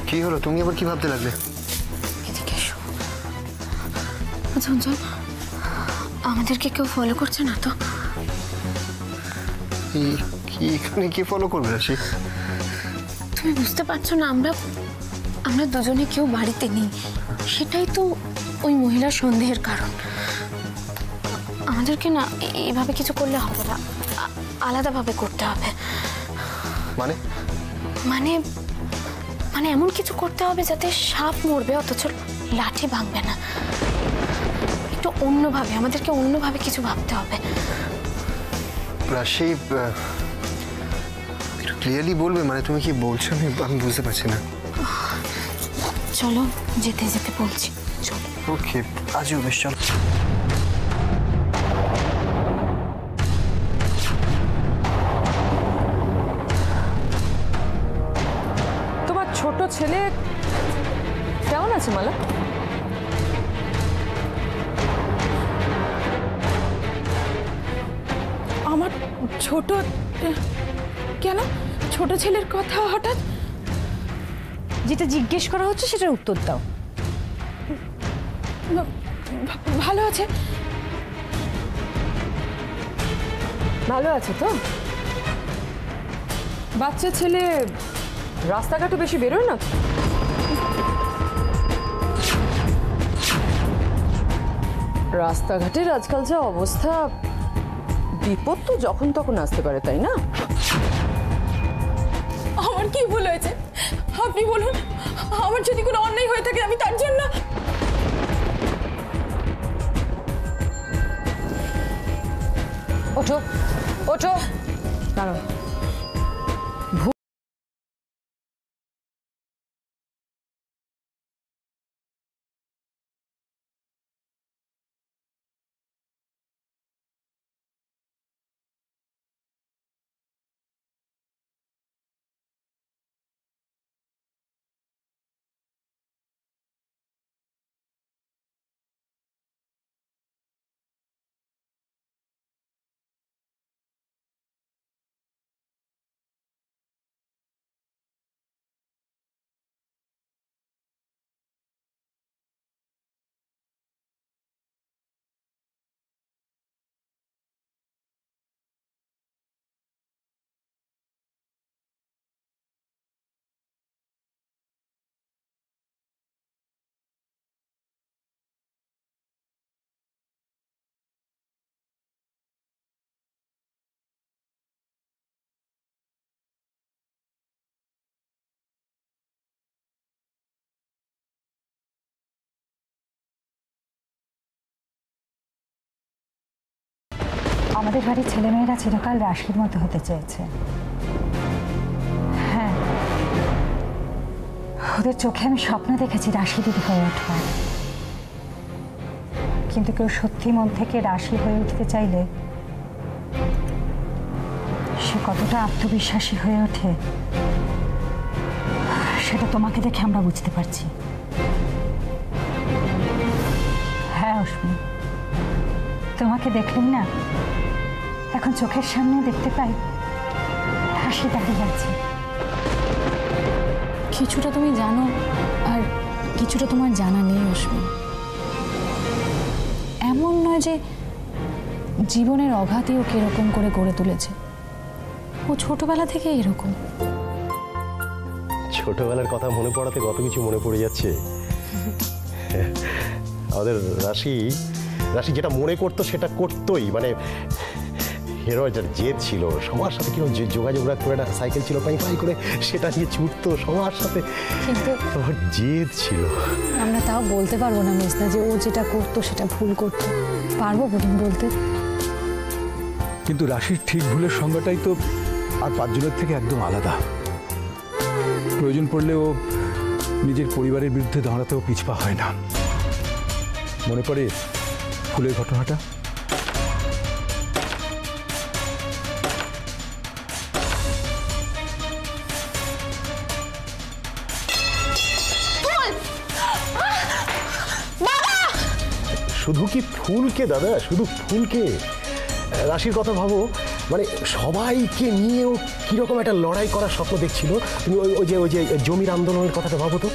কি হলো? তুমি আবার কি ভাবতে লাগলে? এদিকে এসো। ঝঞ্ঝন, আমাদেরকে কেউ ফলো করছে না তো? এখানে কি ফলো করবে রাশি? তুমি বুঝতে পারছো না, আমরা দুজনে কেউ বাড়িতে নেই। সেটাই তো ওই মহিলার সন্দেহের কারণ। আমাদেরকে না এভাবে কিছু করলে হবে না, আলাদাভাবে করতে হবে। মানে মানে মানে এমন কিছু করতে হবে যাতে সাপ মরবে অথচ লাঠি ভাঙবে না। একটু অন্যভাবে, আমাদেরকে অন্যভাবে কিছু ভাবতে হবে। রাশি, একটু ক্লিয়ারলি বলবে? মানে তুমি কি বলছো আমি বুঝতে পারছি না। চলো, যেতে যেতে বলছি। চলো। ওকে, আজও বেশ, চলো। তোমার ছোট ছেলে কেমন আছে মালা? আমার ছোট, কেন ছোট ছেলের কথা হঠাৎ? যেটা জিজ্ঞেস করা হচ্ছে সেটার উত্তর দাও। ভালো আছে, ভালো আছে তো? বাচ্চা ছেলে রাস্তাঘাটে বেশি বেরোয় না? রাস্তাঘাটের আজকাল যা অবস্থা, বিপদ তো যখন তখন আসতে পারে, তাই না? আমার কি ভুল হয়েছে আপনি বলুন। আমার যদি কোনো অন্যায় হয়ে থাকে আমি তার জন্য। ওঠো ওঠো, দাঁড়াও। আমাদের বাড়ির ছেলেমেয়েরা চিরকাল রাশির মতো হতে চেয়েছে। হ্যাঁ, ওদের চোখে আমি স্বপ্ন দেখেছি রাশি দিদি হয়ে ওঠার। কিন্তু কেউ সত্যি মন থেকে রাশি হয়ে উঠতে চাইলে সে কতটা আত্মবিশ্বাসী হয়ে ওঠে সেটা তোমাকে দেখে আমরা বুঝতে পারছি। হ্যাঁ অশ্মি, তোমাকে দেখলেই না এখন চোখের সামনে দেখতে পাই হাসি দাঁড়িয়ে আছে। কিছুটা তুমি জানো আর কিছুটা তোমার জানা নেই অশ্মি। এমন নয় যে জীবনের অঘাতই ও কিরকম করে গড়ে তুলেছে, ও ছোটবেলা থেকে এরকম। ছোটবেলার কথা মনে পড়াতে কত কিছু মনে পড়ে যাচ্ছে। আমাদের রাশি যেটা মনে করতো সেটা করতোই। মানে হেরো যার জেদ ছিল, সবার সাথে কিরকম যোগাযোগ রাখতো, একটা সাইকেল ছিল পাই পাই করে, সেটা নিয়ে ছুটতো সবার সাথে, কিন্তু ওর জেদ ছিল। আমরা তাও বলতে পারবো না মেজদা যে ও যেটা করতো সেটা ভুল করতো, পারবো বলুন বলতে? কিন্তু রাশির ঠিক ভুলের সংজ্ঞাটাই তো আর পাঁচজনের থেকে একদম আলাদা। প্রয়োজন পড়লে ও নিজের পরিবারের বিরুদ্ধে দাঁড়াতেও পিছপা হয় না। মনে পড়ে ফুলের ঘটনাটা? শুধু কি ফুলকে দাদা, শুধু ফুলকে? রাশির কথা ভাবো, মানে সবাইকে নিয়েও কীরকম একটা লড়াই করার স্বপ্ন দেখছিল। তুমি ওই যে জমির আন্দোলনের কথাটা ভাবো তো,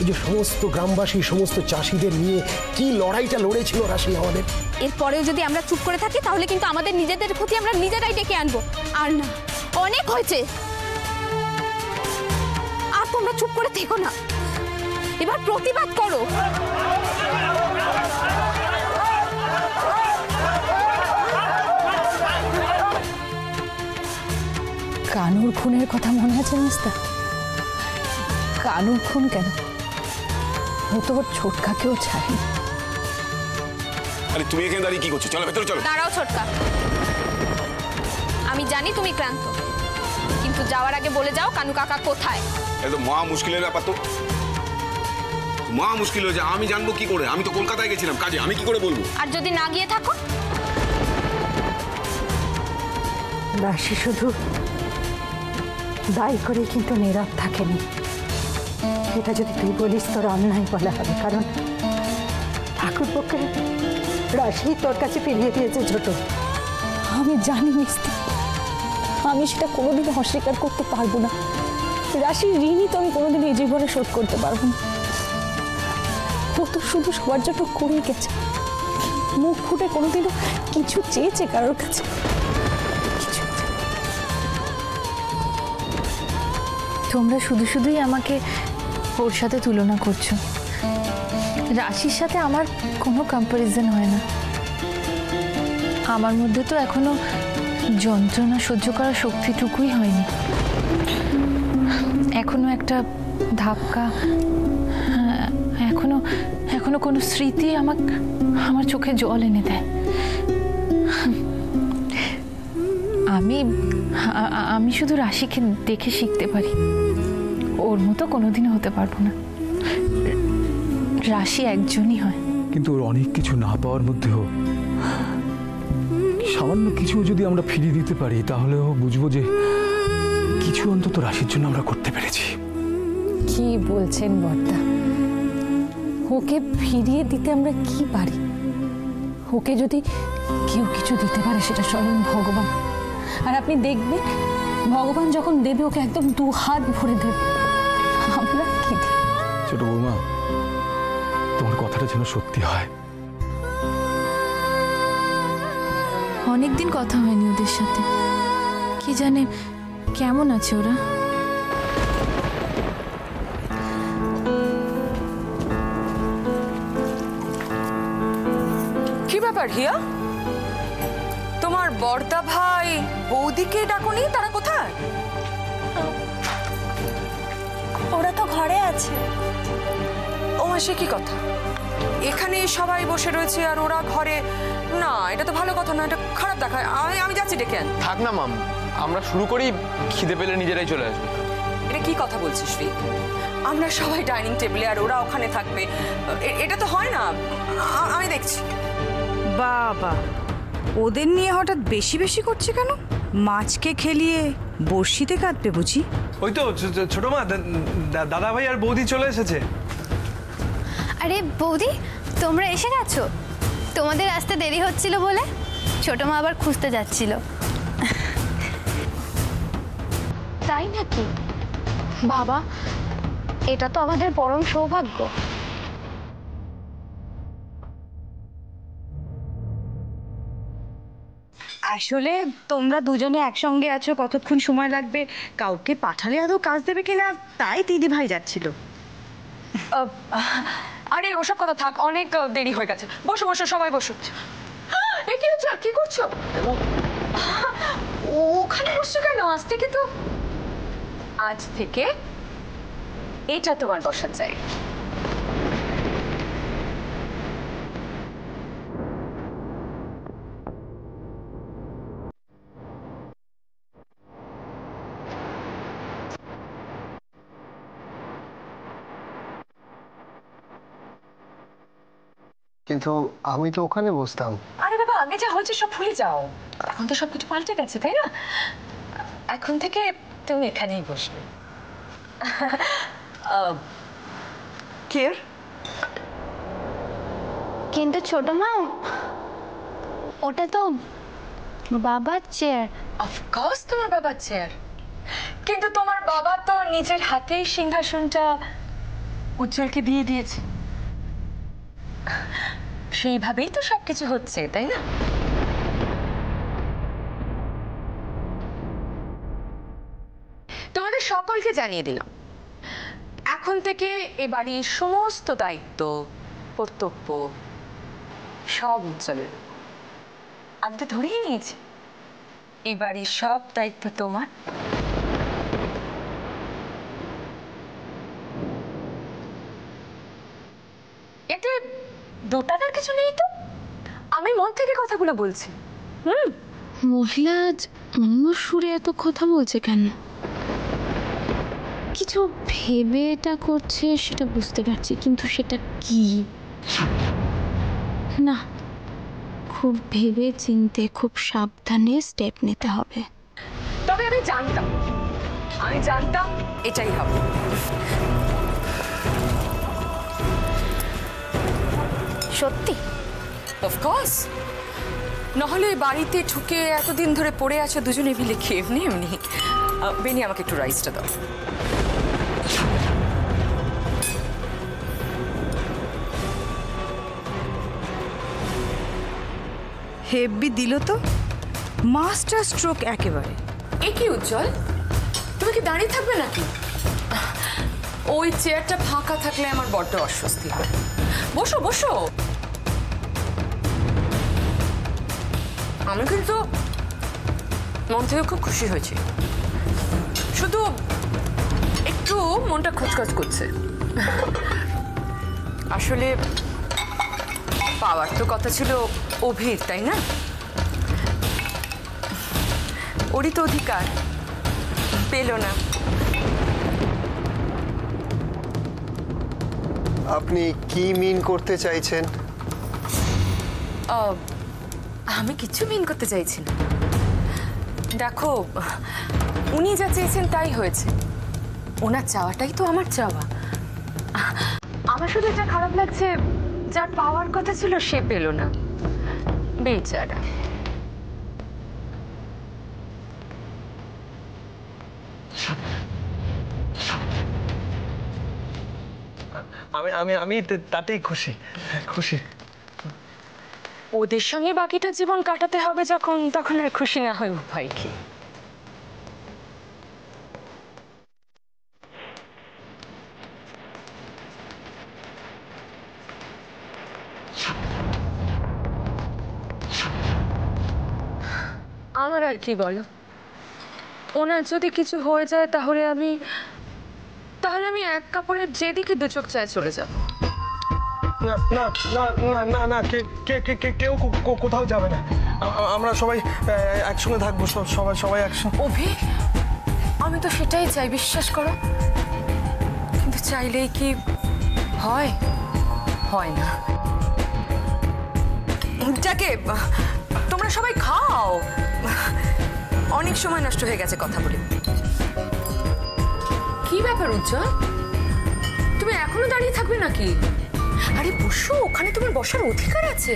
এই যে সমস্ত গ্রামবাসী সমস্ত চাষিদের নিয়ে কি লড়াইটা লড়েছিল রাশি আমাদের। এরপরেও যদি আমরা চুপ করে থাকি তাহলে কিন্তু আমাদের নিজেদের ক্ষতি আমরা নিজেরাই ডেকে আনবো। আর না, অনেক হয়েছে, আর তোমরা চুপ করে থেকো না, এবার প্রতিবাদ করো। কানুর খুনের কথা মনে আছে মিস্তা? কানুর খুন কেন? ও তো ওর ছোটকাকেও ছাড়েনি। আরে তুমি এখানে দাঁড়িয়ে কি করছো? চলো ভেতরে চলো। দাঁড়াও ছোটকা, আমি জানি তুমি ক্লান্ত, কিন্তু যাওয়ার আগে বলে যাও কানু কাকা কোথায়। এটা তো মহা মুশকিলের ব্যাপার, তো মহা মুশকিল হয়েছে। আমি জানবো কি করে? আমি তো কলকাতায় গেছিলাম কাজে, আমি কি করে বলবো? আর যদি না গিয়ে থাকো? রাশি শুধু দায়ী করে কিন্তু নীরব থাকেনি। এটা যদি তুই বলিস তোর অন্যায় বলা হবে, কারণ ঠাকুরপোকে রাশি তোর কাছে ফিরিয়ে দিয়েছে ছোট। আমি জানি মিস্তা, আমি সেটা কোনোদিনও অস্বীকার করতে পারবো না। রাশির ঋণই তো আমি কোনোদিন এই জীবনে শোধ করতে পারবো না। ও তো শুধু সবার জন্য করেই গেছে, মুখ ফুটে কোনোদিনও কিছু চেয়েছে কারোর কাছে? তোমরা শুধু শুধুই আমাকে ওর সাথে তুলনা করছো। রাশির সাথে আমার কোনো কম্প্যারিজন হয় না। আমার মধ্যে তো এখনো যন্ত্রণা সহ্য করার শক্তিটুকুই হয়নি। এখনো একটা ধাক্কা, এখনো কোনো স্মৃতি আমার চোখে জল এনে দেয়। আমি শুধু রাশিকে দেখে শিখতে পারি, ওর মতো কোনোদিনও হতে পারবো না। রাশি একজনই হয়। কিন্তু ওর অনেক কিছু না পাওয়ার মধ্যেও সামান্য কিছু যদি আমরা ফিরিয়ে দিতে পারি, তাহলেও বুঝবো যে কিছু অন্তত রাশির জন্য আমরা করতে পেরেছি। কি বলছেন বর্দা? ওকে ফিরিয়ে দিতে আমরা কি পারি? ওকে যদি কেউ কিছু দিতে পারে সেটা স্বয়ং ভগবান। আর আপনি দেখবেন ভগবান যখন দেবে ওকে একদম 2 হাত ভরে দেবে। আমরা কি দিই? ছোট বৌমা, তোমার কথাটা যেন সত্যি হয়। অনেকদিন কথা হয়নি ওদের সাথে, কি জানে কেমন আছে ওরা। কি ব্যাপার হিয়া? তোমার বড়দা ভাই বৌদিকে ডাকুনি, তারা কোথায়? ওরা তো ঘরে আছে। ও সে কি কথা? এখানে সবাই বসে রয়েছে আর ওরা ঘরে? না, এটা তো ভালো কথা না, এটা খারাপ দেখায়। আমি যাচ্ছি ডেকে আন। থাক না মাম, আমরা শুরু করি, খিদে পেলে নিজেরাই চলে আসবে। এটা কি কথা বলছিস তুই? আমরা সবাই ডাইনিং টেবিলে আর ওরা ওখানে থাকবে, এটা তো হয় না। আমি দেখছি। বাবা, ওদের নিয়ে হঠাৎ বেশি বেশি করছে কেন? মাছকে খেলিয়ে বড়শিতে কাটবে বুঝি? ওই তো ছোট মা, দাদা ভাই আর বৌদি চলে এসেছে। আরে বৌদি, তোমরা এসে গেছো? তোমাদের আসতে দেরি হচ্ছিল বলে ছোট মা আবার খুঁজতে যাচ্ছিল। তাই নাকি? বাবা, এটা তো আমাদের পরম সৌভাগ্য। আসলে তোমরা দুজনে একসঙ্গে আছো, কতক্ষণ সময় লাগবে, কাউকে পাঠালে আদৌ কাজ দেবে কিনা, তাই দিদি ভাই যাচ্ছিল। আরে ওসব কথা থাক, অনেক দেরি হয়ে গেছে। বসো বসো, সবাই বসো। কি হচ্ছে? কি করছো? ওখানে বসছো কেন? আজ থেকে এটা তোমার বসার জায়গা। কিন্তু আমি তো ওখানে বসতাম। আরে বাবা, আগে যা হয়েছে সব ভুলে যাও। এখন তো সবকিছু পাল্টে গেছে, তাই না? এখন থেকে তুমি এখানেই বসবে। কিন্তু ছোট মা, ওটা তো বাবার চেয়ার? অফকোর্স তোমার বাবার চেয়ার, কিন্তু তোমার বাবা তো নিজের হাতেই সিংহাসনটা উজ্জ্বলকে দিয়ে দিয়েছে। সেইভাবেই তো সবকিছু হচ্ছে, তাই না? তোমাদের সকলকে জানিয়ে দিলাম, এখন থেকে এ বাড়ির সমস্ত দায়িত্ব কর্তব্য সব উজ্জ্বলের। আমি তো ধরেই নিয়েছি এ বাড়ির সব দায়িত্ব তোমার। এতে দোটানার কিছু নেই তো, আমি মন থেকে কথাগুলো বলছি। মহিলা আজ অন্য সুরে এত কথা বলছে কেন? কিছু ভেবে এটা করছে সেটা বুঝতে পারছি, কিন্তু সেটা কি? না, খুব ভেবে চিন্তে খুব সাবধানে স্টেপ নিতে হবে। তবে আমি জানতাম এটাই হবে। সত্যি? অফকোর্স, নাহলে বাড়িতে ঢুকে এতদিন ধরে পড়ে আছো দুজনে মিলে খেয়ে এমনি। বেনি, আমাকে একটু রাইসটা দাও। হেব্বি দিল তো, মাস্টার স্ট্রোক একেবারে। এ কি উজ্জ্বল, তুমি কি দাঁড়িয়ে থাকবে নাকি? ওই চেয়ারটা ফাঁকা থাকলে আমার বড্ড অস্বস্তি হয়। বসো বসো। আমি কিন্তু মন থেকে খুব খুশি হয়েছি, শুধু একটু মনটা খচখচ করছে। আসলে পাওয়ার তো কথা ছিল অভির, তাই না? ওরই তো অধিকার, পেল না। আপনি কি মিন করতে চাইছেন? আমি কিছু মিন করতে চাইছি না। দেখো, উনি যা চেয়েছেন তাই হয়েছে, ওনার চাওয়াটাই তো আমার চাওয়া। আমার শুধু এটা খারাপ লাগছে, যার পাওয়ার কথা ছিল সে পেল না, বেচারা। আমি আমি আমি তাতেই খুশি খুশি। ওদের সঙ্গে বাকিটা জীবন কাটাতে হবে যখন, তখন আর খুশি না হয় উপায় কি? আমার আর কি বলো, ওনার যদি কিছু হয়ে যায় তাহলে আমি এক কাপড়ের যেদিকে দু চোখ চায় চলে যাব। না না না না না না, কেউ কোথাও যাবে না। আমরা সবাই একসঙ্গে থাকবো, সবাই একসঙ্গে। অভি, আমি তো সেটাই চাই, বিশ্বাস করো, কিন্তু চাইলেই কি হয়? হয় না। যাকে তোমরা সবাই খাও, অনেক সময় নষ্ট হয়ে গেছে কথা বলে। কি ব্যাপার উজ্জ্বল, তুমি এখনো দাঁড়িয়ে থাকবে নাকি? আরে বসো, ওখানে তোমার বসার অধিকার আছে।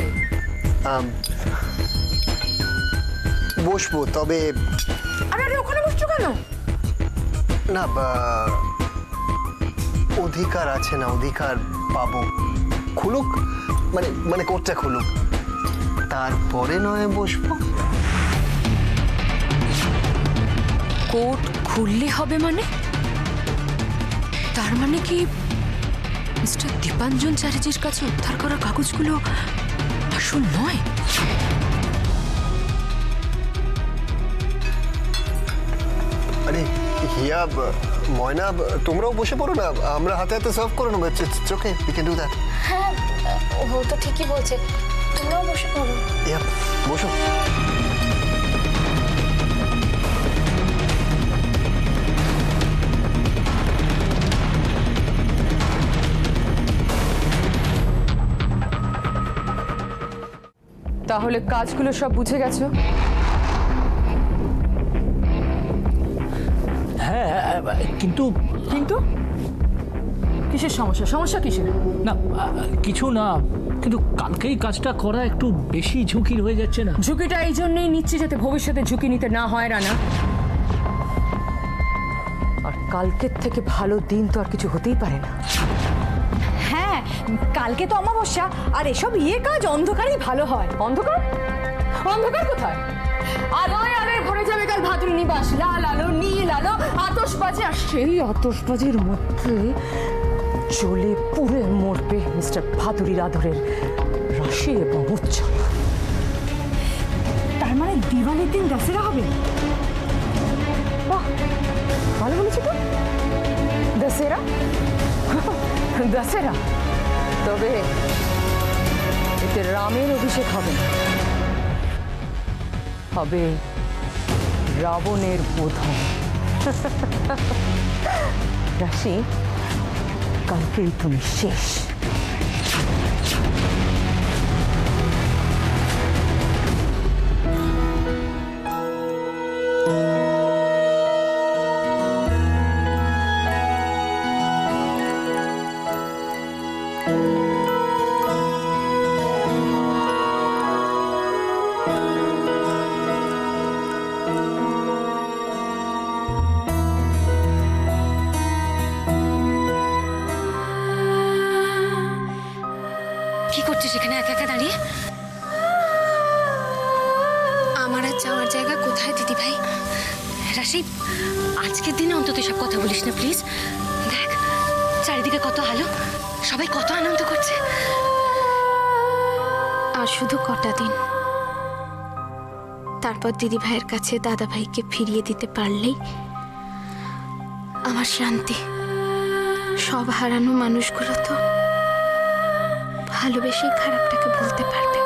বসবো, তবে আরে আরে, ওখানে বসছো কেন? না, অধিকার আছে না, অধিকার পাবো। খুলুক, মানে কোর্টটা খুলুক, তারপরে নয় বসবো। কোর্ট খুললে হবে মানে? তার মানে কি মিস্টার দীপাঞ্জন চ্যাটার্জির কাছে উদ্ধার করা কাগজগুলো আসল নয়? আরে হিয়া, ময়না, তোমরাও বসে পড়ো না, আমরা হাতে হাতে সার্ভ করে নেবো। ওকে, উই ক্যান ডু দ্যাট। হ্যাঁ, ও তো ঠিকই বলছে, তোমরাও বসে পড়ো। ইয়া, বসো। তাহলে কাজগুলো সব বুঝে গেছো? হ্যাঁ, কিন্তু কিন্তু কিসের সমস্যা? সমস্যা কিসের? না, কিছু না, কিন্তু কালকেই কাজটা করা একটু বেশি ঝুঁকির হয়ে যাচ্ছে না? ঝুঁকিটা এই জন্যই নিচ্ছি যাতে ভবিষ্যতে ঝুঁকি নিতে না হয় রানা। আর কালকের থেকে ভালো দিন তো আর কিছু হতেই পারে না। হ্যাঁ, কালকে তো অমাবস্যা, আর এসব কাজ অন্ধকারেই ভালো হয়। অন্ধকার? অন্ধকার কোথায়? আলোয় আলোয় ভরে যাবে কাল ভাদুরী নিবাস। লাল আলো, নীল আলো, আতশবাজি, আর সেই আতশবাজির মধ্যে জ্বলে পুড়ে মরবে মিস্টার ভাদুরীর আদরের রাশি এবং উজ্জ্বল। তার মানে দিওয়ালির দিন দশেরা হবে? বাহ, ভালো বলেছি তো। দশেরা? দশেরা? তবে এতে রামের অভিষেক হবে না, হবে রাবণের বোধন। রাশি, কালকেই তুমি শেষ। কি করছিস এখানে একা একা দাঁড়িয়ে? আমার আর যাওয়ার জায়গা কোথায় দিদি ভাই? রাশি, আজকের দিনে অন্তত সব কথা বলিস না প্লিজ। দেখ চারিদিকে কত আলো, সবাই কত আনন্দ করছে। আর শুধু কটা দিন, তারপর দিদি ভাইয়ের কাছে দাদা ভাইকে ফিরিয়ে দিতে পারলেই আমার শান্তি। সব হারানো মানুষগুলো তো ভালোবেসে খারাপটাকে বলতে পারবে।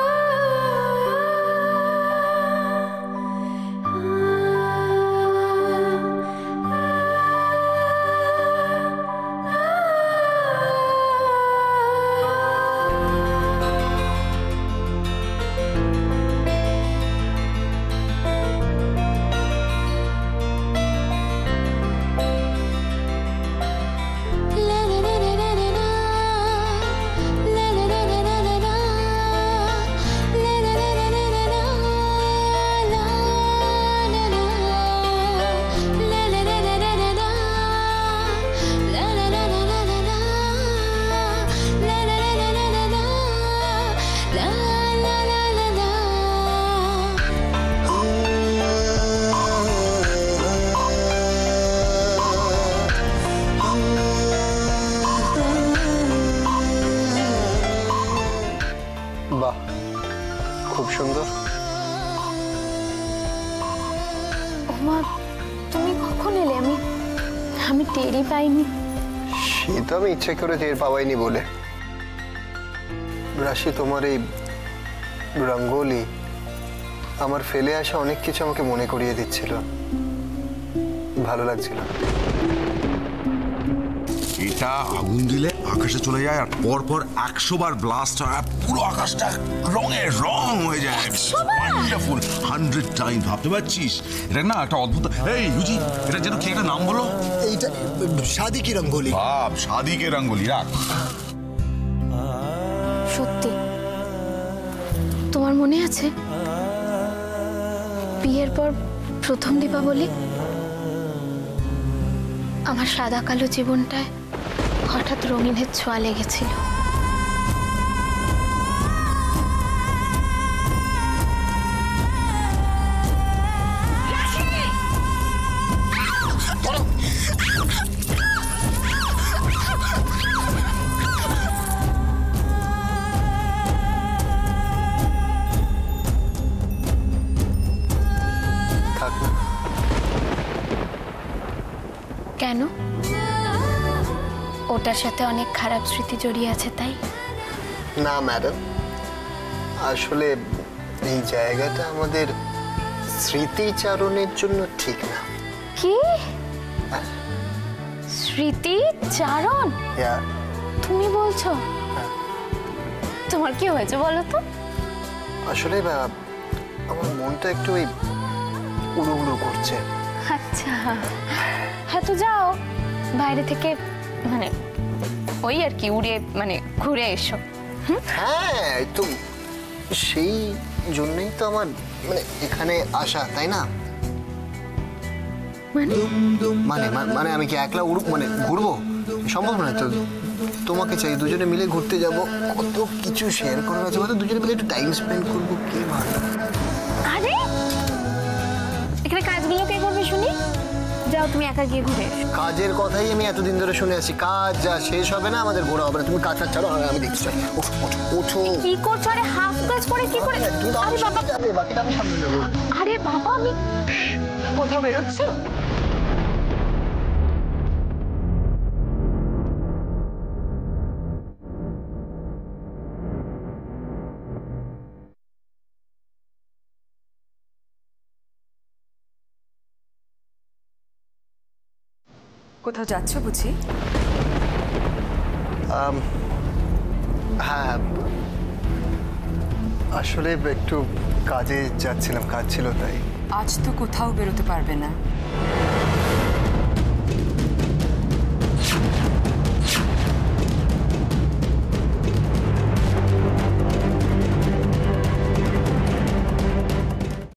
বাহ, খুব সুন্দর। ওমা, তুমি কখন এলে? আমি টেরই পাইনি। সে তো আমি ইচ্ছে করে টের পাওয়াইনি বলে। রাশি, তোমার এই রঙ্গোলি আমার ফেলে আসা অনেক কিছু আমাকে মনে করিয়ে দিচ্ছিল, ভালো লাগছিল। এটা আগুন দিলে আকাশে চলে যায়, আর পর পর 100 বার ব্লাস্ট হয়, আর পুরো আকাশটা রঙে রং হয়ে যায়। ওয়ান্ডারফুল। 100 টাইম। ভাবতে পারছিস? এটা না একটা অদ্ভুত। এই ইউজি, এটা যেন কি একটা নাম বলো? এইটা শাদি কি রঙ্গোলি। বাপ, শাদি কে রঙ্গোলি। রাখ। সত্যি তোমার মনে আছে বিয়ের পর প্রথম দীপাবলি আমার সাদা কালো জীবনটায় হঠাৎ রঙিনের ছোঁয়া লেগেছিল। কেন? ওটার সাথে অনেক খারাপ স্মৃতি জড়িয়ে আছে তাই? না ম্যাডাম, আসলে এই জায়গাটা আমাদের স্মৃতিচারণের জন্য ঠিক না। কি স্মৃতিচারণ? তুমি বলছো? তোমার কি হয়েছে বলো তো? আসলে আমার মনটা একটু উড়ু উড়ু করছে। আচ্ছা, হ্যাঁ তো যাও বাইরে থেকে, মানে ওই আর কি উড়ে, মানে ঘুরে এসো। হ্যাঁ, তো সেই জন্যই তো আমার মানে এখানে আসা, তাই না? মানে মানে আমি কি একলা মানে ঘুরবো? সম্ভব নয় তো। তোমাকে চাই, দুজনে মিলে ঘুরতে যাব, কত কিছু শেয়ার করার আছে, হয়তো দুজনে মিলে একটু টাইম স্পেন্ড করবো, কে ভালো। আরে এখানে কাজগুলো কে করবে শুনি? যাও তুমি একা গিয়ে ঘুরে এসো। কাজের কথাই আমি এতদিন ধরে শুনে আসছি, কাজ যা শেষ হবে না আমাদের ঘোরা হবে না। তুমি কাজটা ছাড়ো, আমি দেখছি। ওঠো। কি করছো? আরে হাফ কাজ করে কি করে? আরে বাবা, বাকিটা আমি সামনে নেবো। আরে বাবা, আমি কোথাও বেরোচ্ছো? কোথাও যাচ্ছ বুঝি? হ্যাঁ, আসলে একটু কাজে যাচ্ছিলাম, কাজ ছিল তাই। আজ তো কোথাও বেরোতে পারবে না।